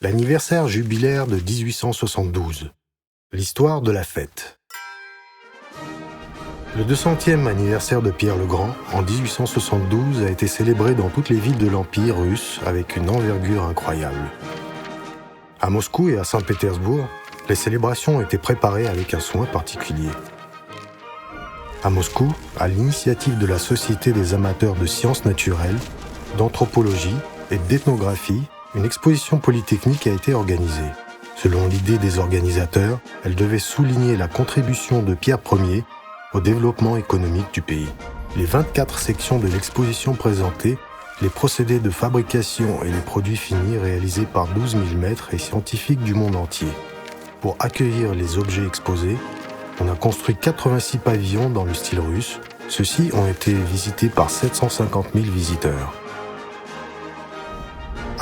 L'anniversaire jubilaire de 1872. L'histoire de la fête. Le 200e anniversaire de Pierre le Grand, en 1872, a été célébré dans toutes les villes de l'Empire russe avec une envergure incroyable. À Moscou et à Saint-Pétersbourg, les célébrations ont été préparées avec un soin particulier. À Moscou, à l'initiative de la Société des amateurs de sciences naturelles, d'anthropologie et d'ethnographie, une exposition polytechnique a été organisée. Selon l'idée des organisateurs, elle devait souligner la contribution de Pierre Ier au développement économique du pays. Les 24 sections de l'exposition présentées, les procédés de fabrication et les produits finis réalisés par 12 000 maîtres et scientifiques du monde entier. Pour accueillir les objets exposés, on a construit 86 pavillons dans le style russe. Ceux-ci ont été visités par 750 000 visiteurs.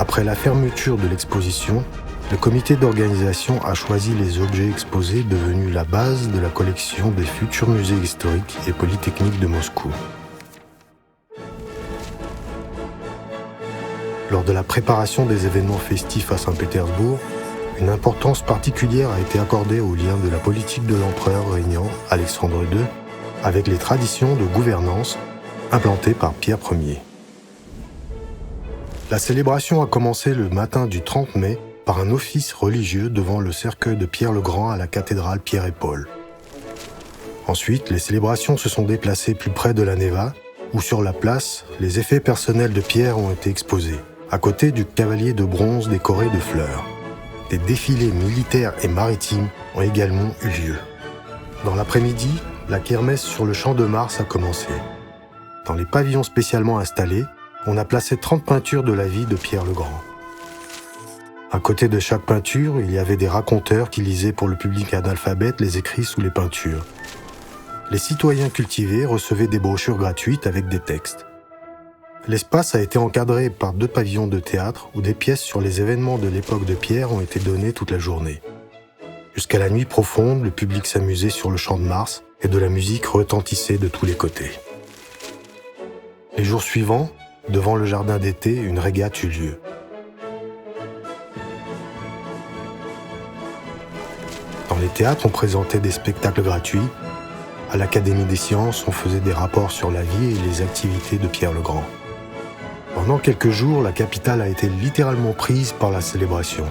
Après la fermeture de l'exposition, le comité d'organisation a choisi les objets exposés devenus la base de la collection des futurs musées historiques et polytechniques de Moscou. Lors de la préparation des événements festifs à Saint-Pétersbourg, une importance particulière a été accordée au lien de la politique de l'empereur régnant Alexandre II avec les traditions de gouvernance implantées par Pierre Ier. La célébration a commencé le matin du 30 mai par un office religieux devant le cercueil de Pierre le Grand à la cathédrale Pierre et Paul. Ensuite, les célébrations se sont déplacées plus près de la Neva, où sur la place, les effets personnels de Pierre ont été exposés, à côté du cavalier de bronze décoré de fleurs. Des défilés militaires et maritimes ont également eu lieu. Dans l'après-midi, la kermesse sur le champ de Mars a commencé. Dans les pavillons spécialement installés, on a placé 30 peintures de la vie de Pierre le Grand. À côté de chaque peinture, il y avait des raconteurs qui lisaient pour le public analphabète les écrits sous les peintures. Les citoyens cultivés recevaient des brochures gratuites avec des textes. L'espace a été encadré par 2 pavillons de théâtre où des pièces sur les événements de l'époque de Pierre ont été données toute la journée. Jusqu'à la nuit profonde, le public s'amusait sur le champ de Mars et de la musique retentissait de tous les côtés. Les jours suivants, devant le jardin d'été, une régate eut lieu. Dans les théâtres, on présentait des spectacles gratuits. À l'Académie des sciences, on faisait des rapports sur la vie et les activités de Pierre le Grand. Pendant quelques jours, la capitale a été littéralement prise par la célébration.